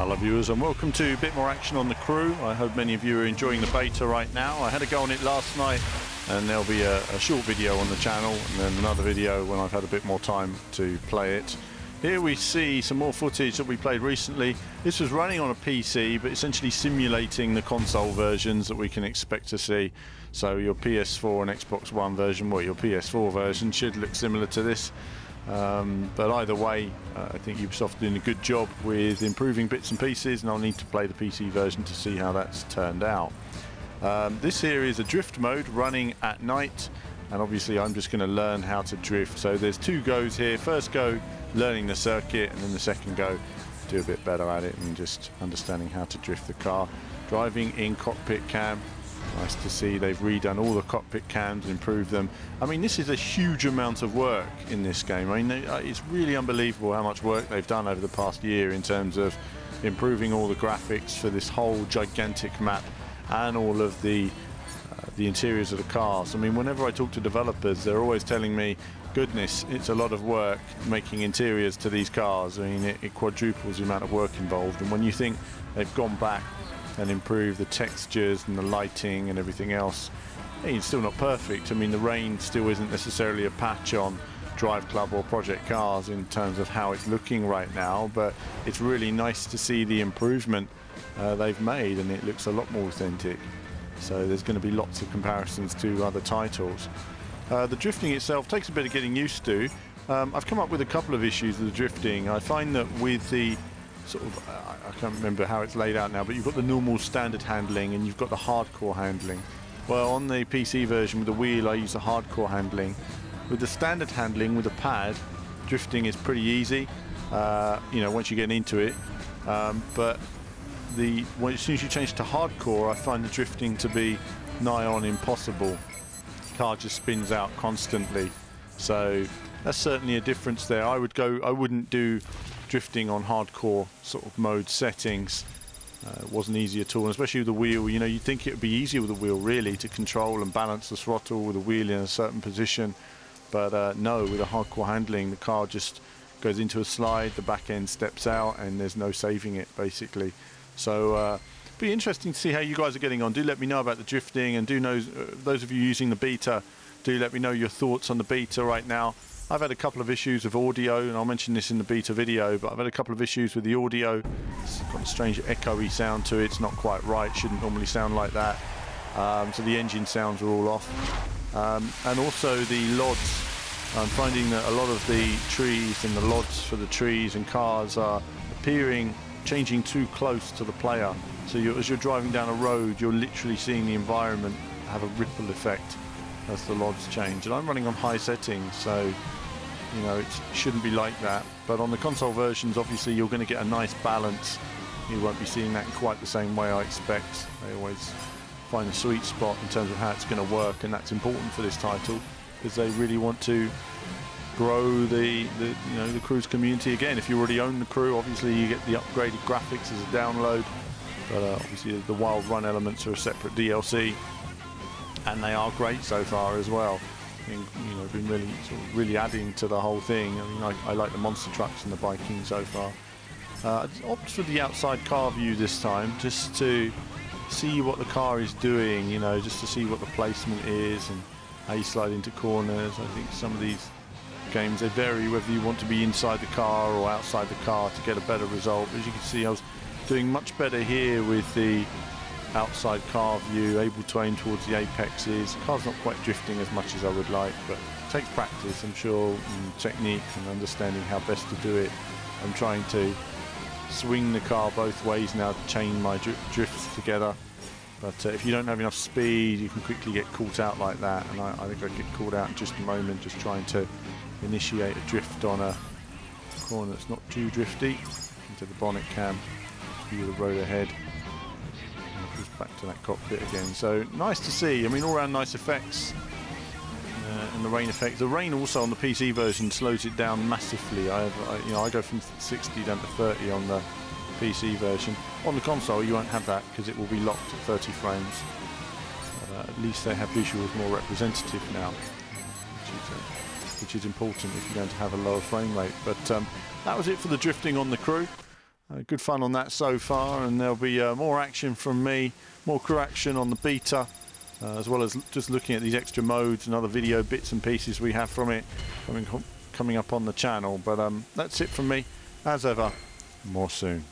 Hello viewers and welcome to a bit more action on the Crew. I hope many of you are enjoying the beta right now. I had a go on it last night and there'll be a short video on the channel and then another video when I've had a bit more time to play it. Here we see some more footage that we played recently. This was running on a PC but essentially simulating the console versions that we can expect to see. So your PS4 and Xbox One version, well your PS4 version should look similar to this. But either way, I think Ubisoft are doing a good job with improving bits and pieces, and I'll need to play the PC version to see how that's turned out. This here is a drift mode running at night, and obviously I'm just going to learn how to drift. So there's two goes here. First go, learning the circuit, and then the second go, do a bit better at it and just understanding how to drift the car. Driving in cockpit cam. Nice to see they've redone all the cockpit cams and improved them. I mean, this is a huge amount of work in this game. I mean, it's really unbelievable how much work they've done over the past year in terms of improving all the graphics for this whole gigantic map and all of the interiors of the cars. I mean, whenever I talk to developers, they're always telling me, goodness, it's a lot of work making interiors to these cars. I mean, it quadruples the amount of work involved. And when you think they've gone back and improve the textures and the lighting and everything else, it's still not perfect. I mean, the rain still isn't necessarily a patch on Drive Club or Project Cars in terms of how it's looking right now, but it's really nice to see the improvement they've made, and it looks a lot more authentic. So there's going to be lots of comparisons to other titles. The drifting itself takes a bit of getting used to. I've come up with a couple of issues with the drifting. I find that with the sort of, I can't remember how it's laid out now, but you've got the normal standard handling and you've got the hardcore handling. Well, on the PC version with the wheel, I use the hardcore handling. With the standard handling with the pad, drifting is pretty easy, you know, once you get into it. But as soon as you change to hardcore, I find the drifting to be nigh on impossible. The car just spins out constantly. So that's certainly a difference there. I wouldn't do drifting on hardcore sort of mode settings. It wasn't easy at all, and especially with the wheel. You know, you'd think it would be easier with the wheel really to control and balance the throttle with the wheel in a certain position, but no, with the hardcore handling, the car just goes into a slide, the back end steps out, and there's no saving it basically. So be interesting to see how you guys are getting on. Do let me know about the drifting, and do know those of you using the beta, do let me know your thoughts on the beta right now. I've had a couple of issues with audio, and I'll mention this in the beta video, but I've had a couple of issues with the audio. It's got a strange echoey sound to it. It's not quite right. Shouldn't normally sound like that. So the engine sounds are all off. And also the LODs. I'm finding that a lot of the trees and the LODs for the trees and cars are changing too close to the player. So as you're driving down a road, you're literally seeing the environment have a ripple effect as the LODs change. And I'm running on high settings, so you know, it shouldn't be like that. But on the console versions, obviously you're going to get a nice balance. You won't be seeing that in quite the same way, I expect. They always find a sweet spot in terms of how it's going to work, and that's important for this title because they really want to grow the Crew's community again. If you already own the Crew, obviously you get the upgraded graphics as a download, but obviously the Wild Run elements are a separate DLC, and they are great so far as well. You know, been really adding to the whole thing. I mean, I like the monster trucks and the biking so far. I opted for the outside car view this time, just to see what the car is doing. You know, just to see what the placement is and how you slide into corners. I think some of these games, they vary whether you want to be inside the car or outside the car to get a better result. As you can see, I was doing much better here with the outside car view, able to aim towards the apexes. The car's not quite drifting as much as I would like, but it takes practice, I'm sure, and technique and understanding how best to do it. I'm trying to swing the car both ways now to chain my drifts together, but if you don't have enough speed, you can quickly get caught out like that, and I think I get caught out in just a moment just trying to initiate a drift on a corner that's not too drifty. Into the bonnet cam, view of the road ahead. Back to that cockpit again. So nice to see. I mean, all around nice effects, and the rain effect. The rain also on the PC version slows it down massively. I go from 60 down to 30 on the PC version. On the console, you won't have that because it will be locked at 30 frames. At least they have visuals more representative now, which is important if you're going to have a lower frame rate. But that was it for the drifting on the Crew. Good fun on that so far, and there'll be more action from me, more crew action on the beta, as well as just looking at these extra modes and other video bits and pieces we have from it coming up on the channel. But that's it from me. As ever, more soon.